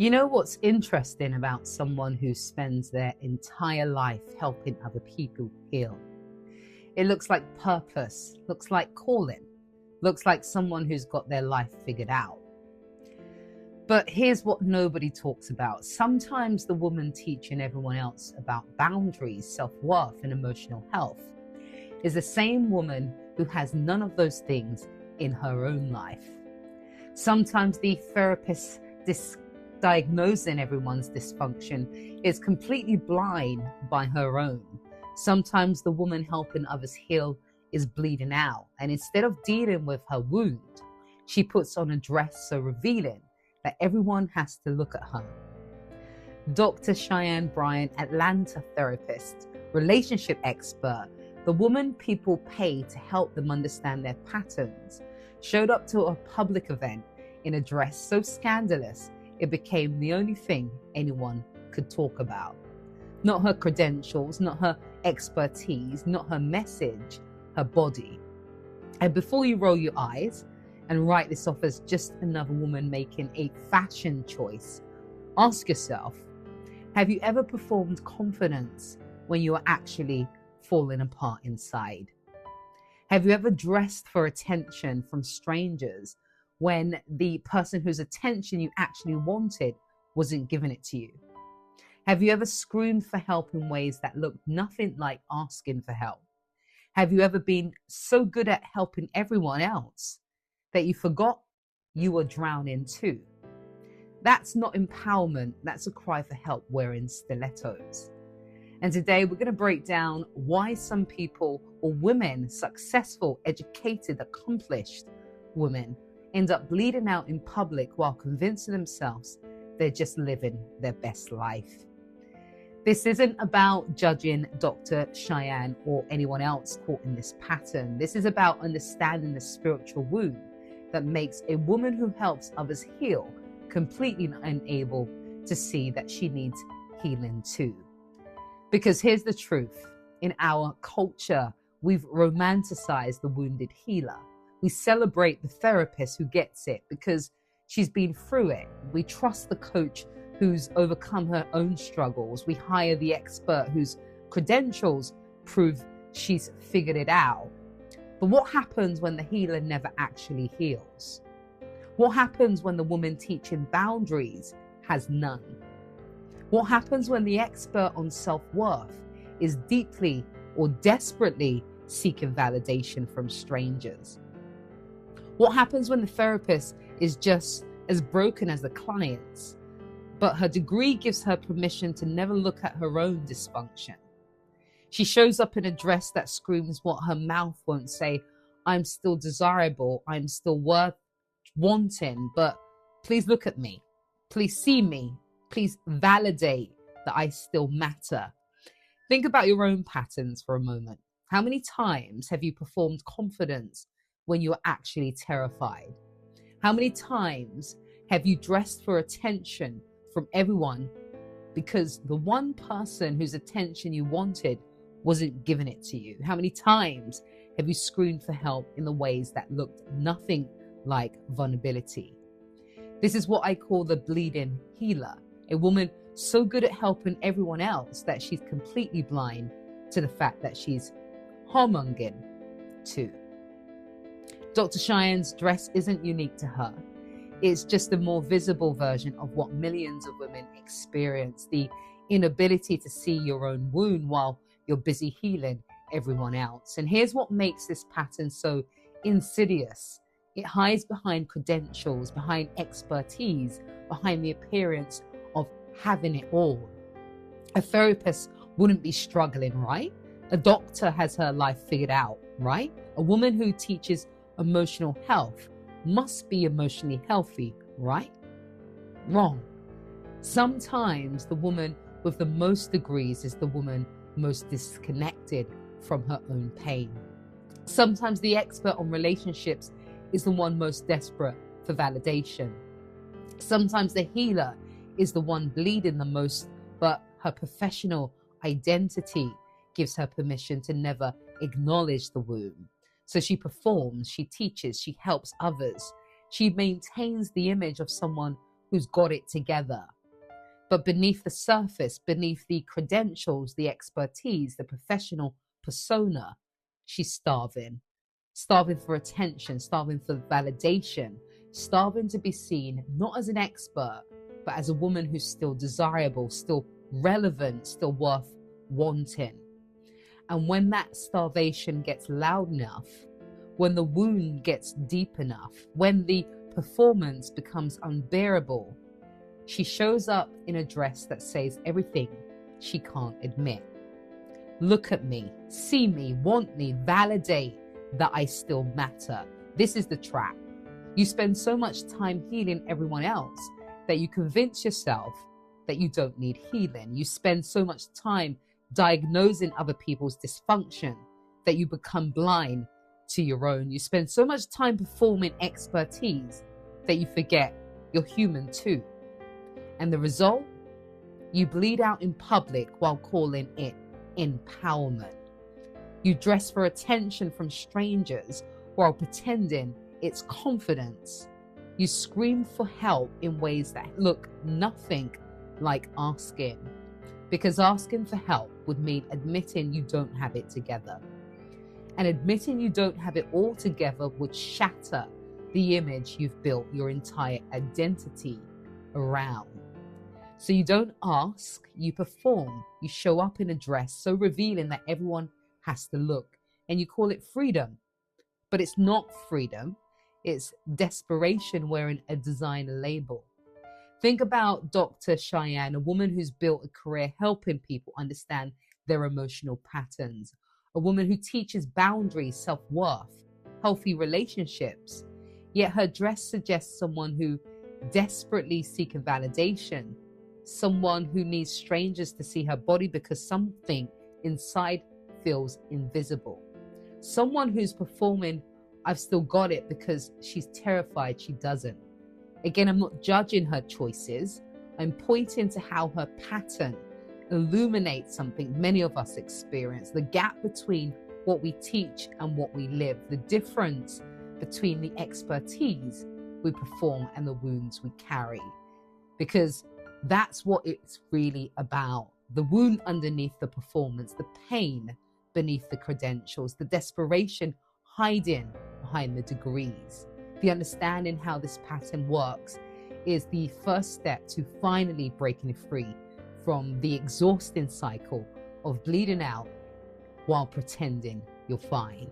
You know what's interesting about someone who spends their entire life helping other people heal? It looks like purpose, looks like calling, looks like someone who's got their life figured out. But here's what nobody talks about. Sometimes the woman teaching everyone else about boundaries, self-worth, and emotional health is the same woman who has none of those things in her own life. Sometimes the therapist diagnosing everyone's dysfunction is completely blind by her own. Sometimes the woman helping others heal is bleeding out, and instead of dealing with her wound, she puts on a dress so revealing that everyone has to look at her. Dr. Cheyenne Bryant, Atlanta therapist, relationship expert, the woman people pay to help them understand their patterns, showed up to a public event in a dress so scandalous it became the only thing anyone could talk about. Not her credentials, not her expertise, not her message, her body. And before you roll your eyes and write this off as just another woman making a fashion choice, ask yourself, have you ever performed confidence when you are actually falling apart inside? Have you ever dressed for attention from strangers when the person whose attention you actually wanted wasn't giving it to you? Have you ever screamed for help in ways that looked nothing like asking for help? Have you ever been so good at helping everyone else that you forgot you were drowning too? That's not empowerment, that's a cry for help wearing stilettos. And today we're going to break down why some people, or women, successful, educated, accomplished women, end up bleeding out in public while convincing themselves they're just living their best life. This isn't about judging Dr. Cheyenne or anyone else caught in this pattern. This is about understanding the spiritual wound that makes a woman who helps others heal completely unable to see that she needs healing too. Because here's the truth. In our culture, we've romanticized the wounded healer. We celebrate the therapist who gets it because she's been through it. We trust the coach who's overcome her own struggles. We hire the expert whose credentials prove she's figured it out. But what happens when the healer never actually heals? What happens when the woman teaching boundaries has none? What happens when the expert on self-worth is deeply or desperately seeking validation from strangers? What happens when the therapist is just as broken as the clients, but her degree gives her permission to never look at her own dysfunction? She shows up in a dress that screams what her mouth won't say. I'm still desirable, I'm still worth wanting, but please look at me. Please see me. Please validate that I still matter. Think about your own patterns for a moment. How many times have you performed confidence when you are actually terrified? How many times have you dressed for attention from everyone because the one person whose attention you wanted wasn't giving it to you? How many times have you screamed for help in the ways that looked nothing like vulnerability? This is what I call the bleeding healer, a woman so good at helping everyone else that she's completely blind to the fact that she's harmongering too. Dr. Cheyenne's dress isn't unique to her. It's just a more visible version of what millions of women experience, the inability to see your own wound while you're busy healing everyone else. And here's what makes this pattern so insidious. It hides behind credentials, behind expertise, behind the appearance of having it all. A therapist wouldn't be struggling, right? A doctor has her life figured out, right? A woman who teaches emotional health must be emotionally healthy, right? Wrong. Sometimes the woman with the most degrees is the woman most disconnected from her own pain. Sometimes the expert on relationships is the one most desperate for validation. Sometimes the healer is the one bleeding the most, but her professional identity gives her permission to never acknowledge the wound. So she performs, she teaches, she helps others. She maintains the image of someone who's got it together. But beneath the surface, beneath the credentials, the expertise, the professional persona, she's starving. Starving for attention, starving for validation, starving to be seen not as an expert, but as a woman who's still desirable, still relevant, still worth wanting. And when that starvation gets loud enough, when the wound gets deep enough, when the performance becomes unbearable, she shows up in a dress that says everything she can't admit. Look at me, see me, want me, validate that I still matter. This is the trap. You spend so much time healing everyone else that you convince yourself that you don't need healing. You spend so much time diagnosing other people's dysfunction that you become blind to your own. You spend so much time performing expertise that you forget you're human too. And the result? You bleed out in public while calling it empowerment. You dress for attention from strangers while pretending it's confidence. You scream for help in ways that look nothing like asking, because asking for help would mean admitting you don't have it together. And admitting you don't have it all together would shatter the image you've built your entire identity around. So you don't ask, you perform. You show up in a dress so revealing that everyone has to look, and you call it freedom. But it's not freedom, it's desperation wearing a designer label. Think about Dr. Cheyenne, a woman who's built a career helping people understand their emotional patterns, a woman who teaches boundaries, self-worth, healthy relationships, yet her dress suggests someone who desperately seeking validation, someone who needs strangers to see her body because something inside feels invisible, someone who's performing I've still got it because she's terrified she doesn't. Again, I'm not judging her choices. I'm pointing to how her pattern illuminates something many of us experience, the gap between what we teach and what we live, the difference between the expertise we perform and the wounds we carry. Because that's what it's really about. The wound underneath the performance, the pain beneath the credentials, the desperation hiding behind the degrees. The understanding how this pattern works is the first step to finally breaking free from the exhausting cycle of bleeding out while pretending you're fine.